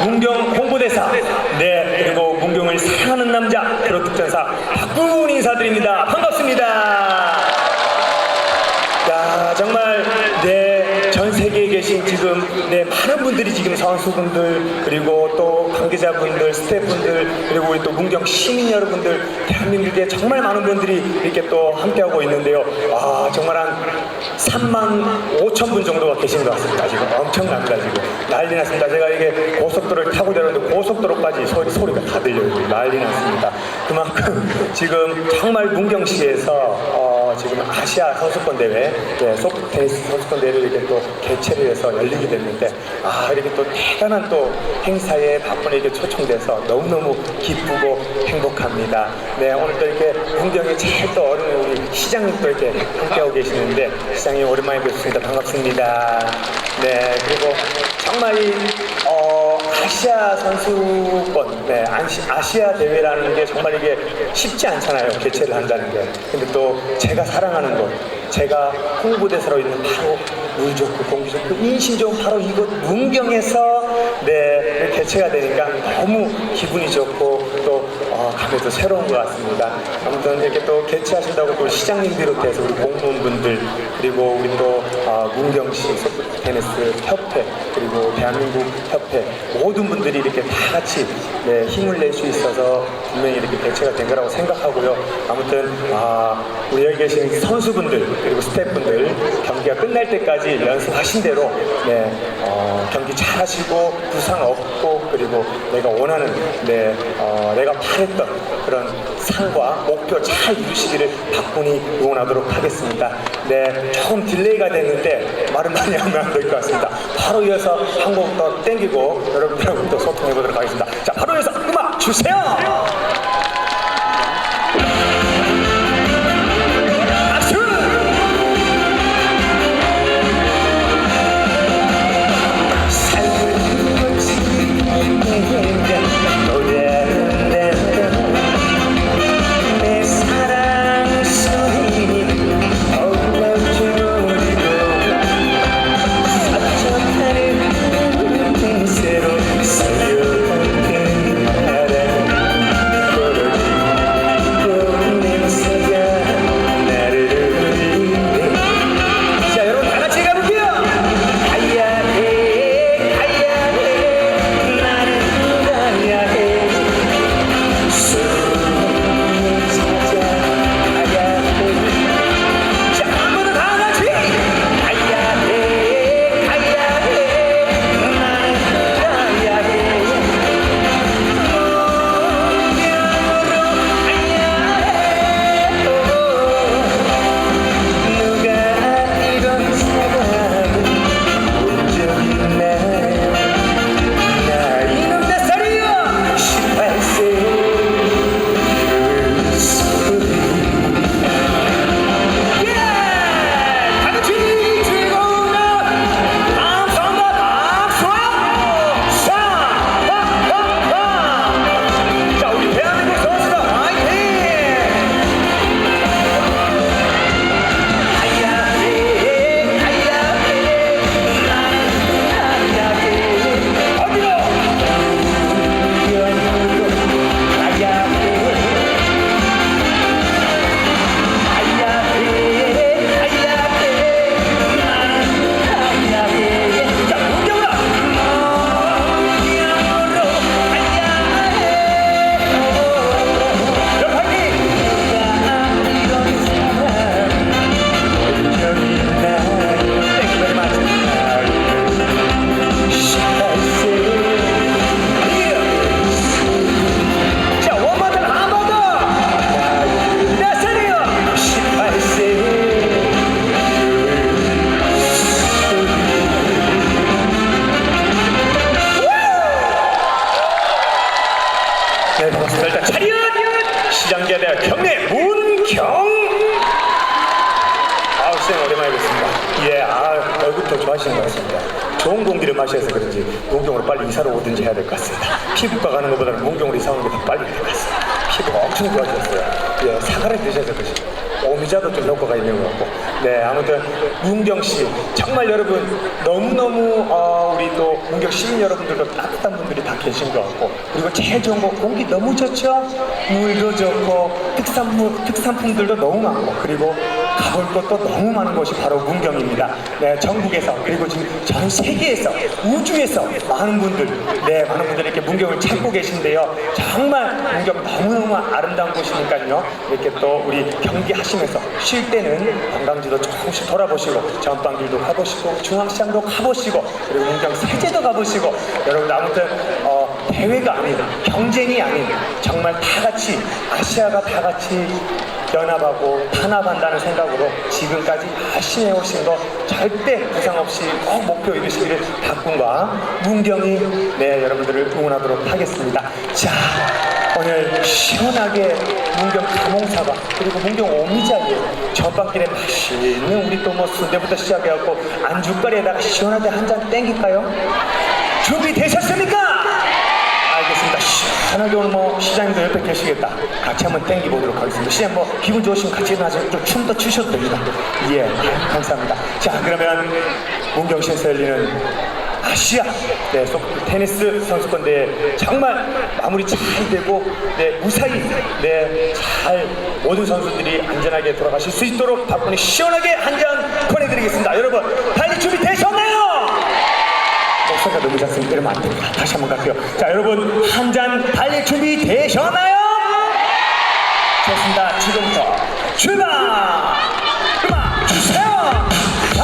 문경 홍보대사, 네, 그리고 문경을 사랑하는 남자 트로트전사 박군 인사드립니다. 반갑습니다. 야, 정말 네, 전 세계에 계신 지금 네, 많은 분들이 지금 선수분들 그리고 또 관계자분들, 스태프분들 그리고 우리 또 문경 시민 여러분들, 대한민국에 정말 많은 분들이 이렇게 또 함께하고 있는데요. 아, 정말 한 35,000분 정도가 계신 것 같습니다. 지금 엄청납니다. 지금 난리 났습니다. 제가 이게 고속도로를 타고 내려오는데 고속도로까지 소리가 다 들려요. 난리 났습니다. 그만큼 지금 정말 문경시에서 지금 아시아 선수권 대회, 네, 소프트테니스 선수권 대회를 이렇게 또 개최를 해서 열리게 됐는데, 아, 이렇게 또 대단한 또 행사에 바쁜에 이렇게 초청돼서 너무너무 기쁘고 행복합니다. 네, 오늘 또 이렇게 문경에 제일 또 어린 우리 시장님 또 이렇게 함께하고 계시는데, 시장님 오랜만에 뵙습니다. 반갑습니다. 네, 그리고 정말 이, 아시아 선수권, 네, 아시아 대회라는 게 정말 이게 쉽지 않잖아요. 개최를 한다는 게. 근데 또 제가 사랑하는 곳, 제가 홍보대사로 있는 바로 물 좋고 공기 좋고 인심 좋은 바로 이곳 문경에서 네, 개최가 되니까 너무 기분이 좋고 또 감회도 새로운 것 같습니다. 아무튼 이렇게 또 개최하신다고 또 시장님 비롯해서 우리 공무원분들 그리고 우리 또 문경시 소프트테니스 협회 그리고 대한민국 협회 모든 분들이 이렇게 다 같이 네, 힘을 낼 수 있어서 분명히 이렇게 개최가 된 거라고 생각하고요. 아무튼 우리 여기 계신 선수분들 그리고 스태프분들 경기가 끝날 때까지 연습하신 대로 네, 경기 잘 하시고 부상 없고 그리고 내가 원하는 네, 내가 바랬던 그런 상과 목표 잘 이루시기를 박군이 응원하도록 하겠습니다. 네, 조금 딜레이가 됐는데 말은 많이 하면 안 될 것 같습니다. 바로 이어서 한 곡 더 땡기고 여러분들하고 또 소통해 보도록 하겠습니다. 자, 바로 이어서 음악 주세요. 네, 반갑습니다. 일단 차렷! 시장계대학 경례 문경! 시장 오랜만에 뵙습니다. 예, 얼굴도 좋아하시는 것 같습니다. 좋은 공기를 마셔서 그런지 문경으로 빨리 이사를 오든지 해야 될 것 같습니다. 피부과 가는 것보다는 문경으로 이사 오는 게 더 빨리 될 것 같습니다. 피부가 엄청 좋아졌어요. 예, 사과를 드셔서 그러시 오미자도 좀 효과가 있는 것 같고. 네, 아무튼 문경시 정말 여러분 너무너무 우리 또 문경 시민 여러분들도 따뜻한 분들이 다 계신 것 같고, 그리고 제일 좋은 거 공기 너무 좋죠. 물도 좋고 특산품들도 너무 많고, 그리고 가볼 것도 너무 많은 곳이 바로 문경입니다. 네, 전국에서 그리고 지금 전 세계에서 우주에서 많은 분들 이렇게 문경을 찾고 계신데요. 정말 문경 너무너무 아름다운 곳이니까요. 이렇게 또 우리 경기하시면서 쉴 때는 관광지도 조금씩 돌아보시고 전방길도 가보시고 중앙시장도 가보시고 그리고 문경 세제도 가보시고, 여러분 아무튼 대회가 아닌, 경쟁이 아닌, 정말 다 같이 아시아가 다 같이 연합하고 단합한다는 생각으로 지금까지 열심히 해오신 거 절대 부상 없이 꼭 목표 이루시기를 박군과 문경이 여러분들을 응원하도록 하겠습니다. 자, 오늘 시원하게 문경 가몽사바 그리고 문경 오미자에 전방길에 맛있는 우리 또 뭐 순대부터 시작해갖고 안주거리에다가 시원하게 한 잔 땡길까요? 준비되셨습니까? 알겠습니다. 시원하게 오늘 뭐 시장님도 옆에 계시겠다. 같이 한번 땡겨 보도록 하겠습니다. 시장 뭐 기분 좋으시면 같이 나중에 좀 춤도 추셔도 됩니다. 예, 감사합니다. 자, 그러면 문경시에서 열리는 아시아 소프트 테니스 선수권대회 정말 마무리 잘 되고 무사히 잘 모든 선수들이 안전하게 돌아가실 수 있도록 박군이 시원하게 한 잔 보내드리겠습니다. 여러분 달리 준비되셨나요? 목소리가 너무 작습니다. 이러면 안 됩니다. 다시 한번 갈게요. 자, 여러분 한 잔 달릴 준비 되셨나요? 좋습니다. 지금부터 출발! 음악 주세요! 자,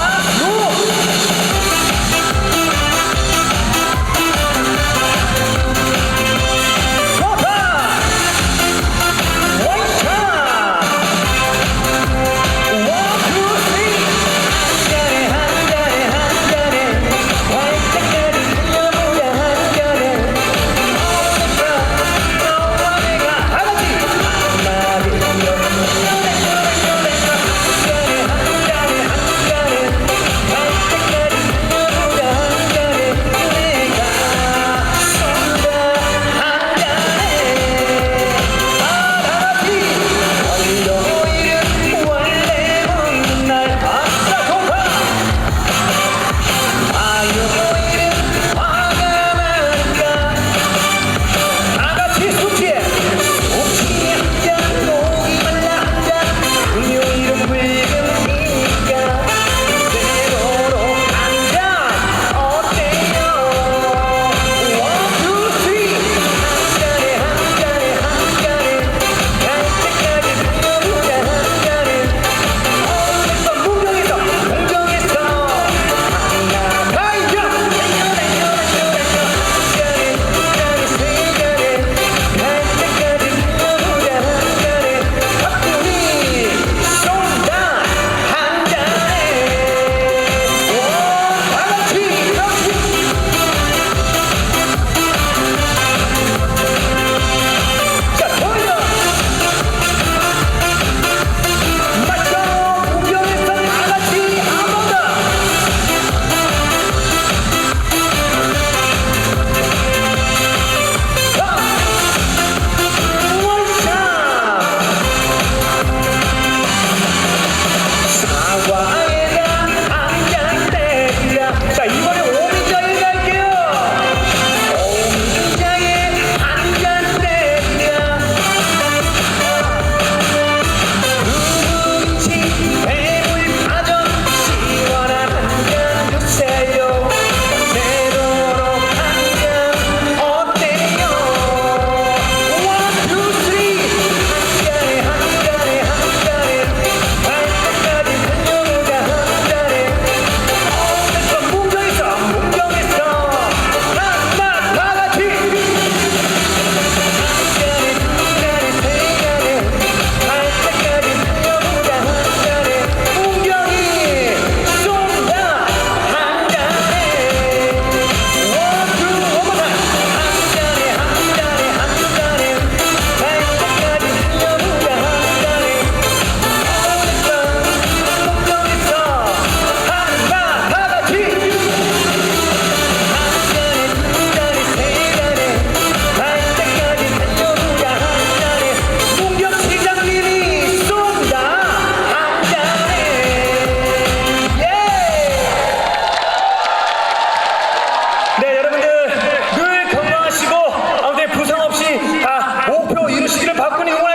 박근혜 응원하세요.